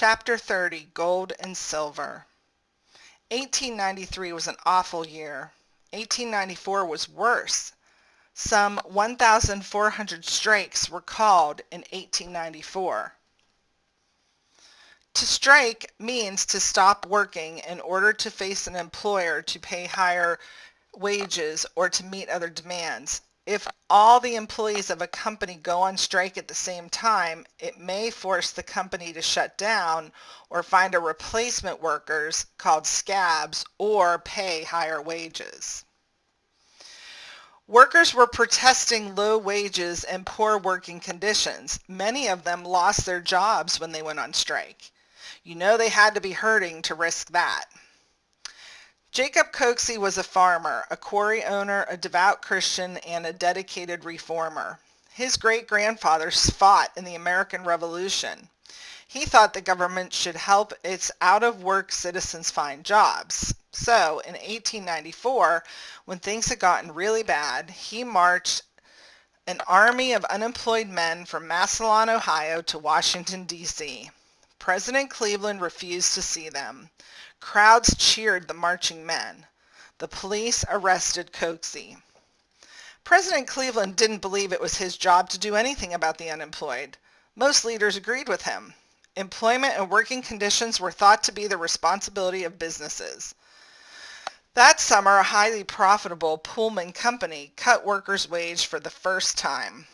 Chapter 30, Gold and Silver. 1893 was an awful year. 1894 was worse. Some 1,400 strikes were called in 1894. To strike means to stop working in order to face an employer to pay higher wages or to meet other demands. If all the employees of a company go on strike at the same time, it may force the company to shut down or find a replacement workers called scabs or pay higher wages. Workers were protesting low wages and poor working conditions. Many of them lost their jobs when they went on strike. You know they had to be hurting to risk that. Jacob Coxey was a farmer, a quarry owner, a devout Christian, and a dedicated reformer. His great-grandfathers fought in the American Revolution. He thought the government should help its out-of-work citizens find jobs. So, in 1894, when things had gotten really bad, he marched an army of unemployed men from Massillon, Ohio, to Washington, D.C. President Cleveland refused to see them. Crowds cheered the marching men. The police arrested Coxey. President Cleveland didn't believe it was his job to do anything about the unemployed. Most leaders agreed with him. Employment and working conditions were thought to be the responsibility of businesses. That summer, a highly profitable Pullman company cut workers' wage for the first time.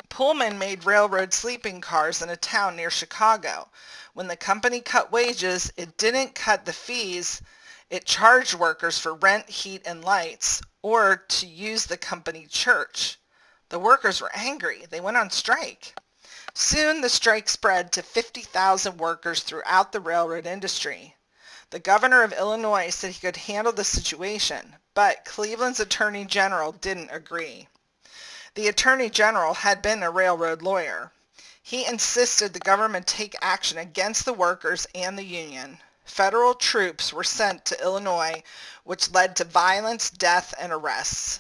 Pullman made railroad sleeping cars in a town near Chicago. When the company cut wages, it didn't cut the fees it charged workers for rent, heat, and lights, or to use the company church. The workers were angry. They went on strike. Soon the strike spread to 50,000 workers throughout the railroad industry. The governor of Illinois said he could handle the situation, but Cleveland's attorney general didn't agree. The attorney general had been a railroad lawyer. He insisted the government take action against the workers and the union. Federal troops were sent to Illinois, which led to violence, death, and arrests.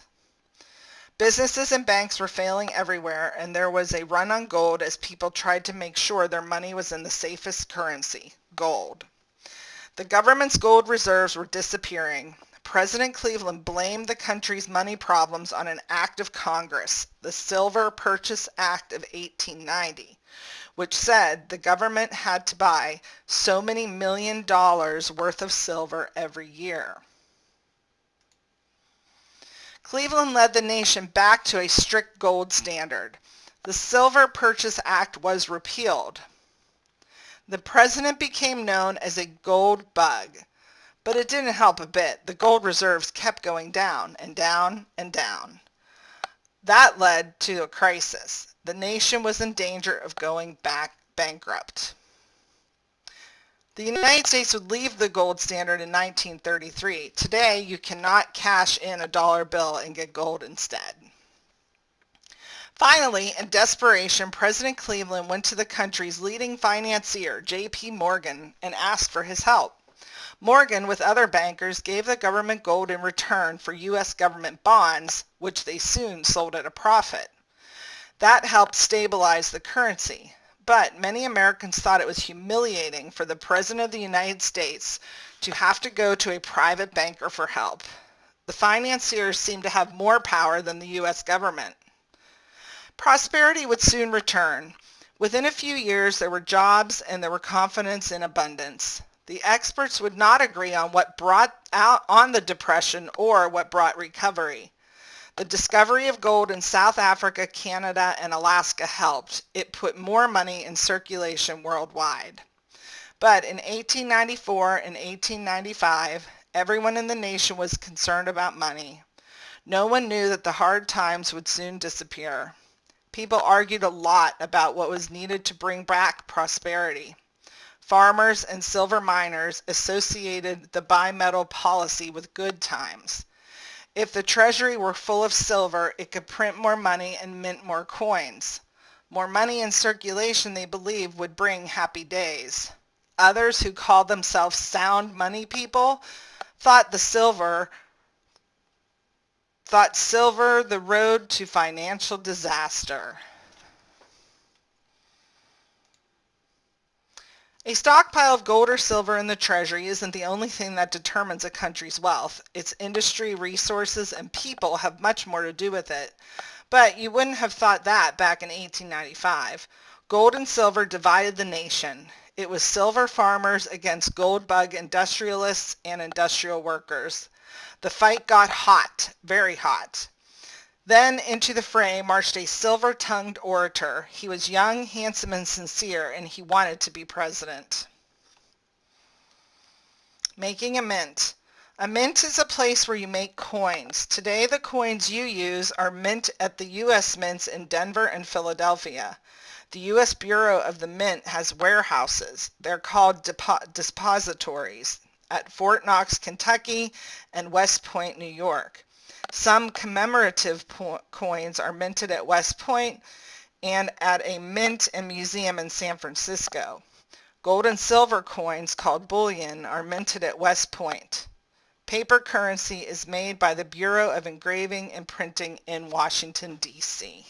Businesses and banks were failing everywhere, and there was a run on gold as people tried to make sure their money was in the safest currency, gold. The government's gold reserves were disappearing. President Cleveland blamed the country's money problems on an act of Congress, the Silver Purchase Act of 1890, which said the government had to buy so many $1 million worth of silver every year. Cleveland led the nation back to a strict gold standard. The Silver Purchase Act was repealed. The president became known as a gold bug. But it didn't help a bit. The gold reserves kept going down and down and down. That led to a crisis. The nation was in danger of going bankrupt. The United States would leave the gold standard in 1933. Today, you cannot cash in a dollar bill and get gold instead. Finally, in desperation, President Cleveland went to the country's leading financier, J.P. Morgan, and asked for his help. Morgan, with other bankers, gave the government gold in return for U.S. government bonds, which they soon sold at a profit. That helped stabilize the currency. But many Americans thought it was humiliating for the President of the United States to have to go to a private banker for help. The financiers seemed to have more power than the U.S. government. Prosperity would soon return. Within a few years, there were jobs and there were confidence in abundance. The experts would not agree on what brought on the Depression or what brought recovery. The discovery of gold in South Africa, Canada, and Alaska helped. It put more money in circulation worldwide. But in 1894 and 1895, everyone in the nation was concerned about money. No one knew that the hard times would soon disappear. People argued a lot about what was needed to bring back prosperity. Farmers and silver miners associated the bimetal policy with good times. If the treasury were full of silver, it could print more money and mint more coins. More money in circulation, they believed, would bring happy days. Others, who called themselves sound money people, thought silver the road to financial disaster. A stockpile of gold or silver in the treasury isn't the only thing that determines a country's wealth. Its industry, resources, and people have much more to do with it. But you wouldn't have thought that back in 1895. Gold and silver divided the nation. It was silver farmers against gold bug industrialists and industrial workers. The fight got hot, very hot. Then into the fray marched a silver-tongued orator. He was young, handsome, and sincere, and he wanted to be president. Making a mint. A mint is a place where you make coins. Today, the coins you use are mint at the U.S. mints in Denver and Philadelphia. The U.S. Bureau of the Mint has warehouses. They're called depositories at Fort Knox, Kentucky, and West Point, New York. Some commemorative coins are minted at West Point and at a mint and museum in San Francisco. Gold and silver coins, called bullion, are minted at West Point. Paper currency is made by the Bureau of Engraving and Printing in Washington, D.C.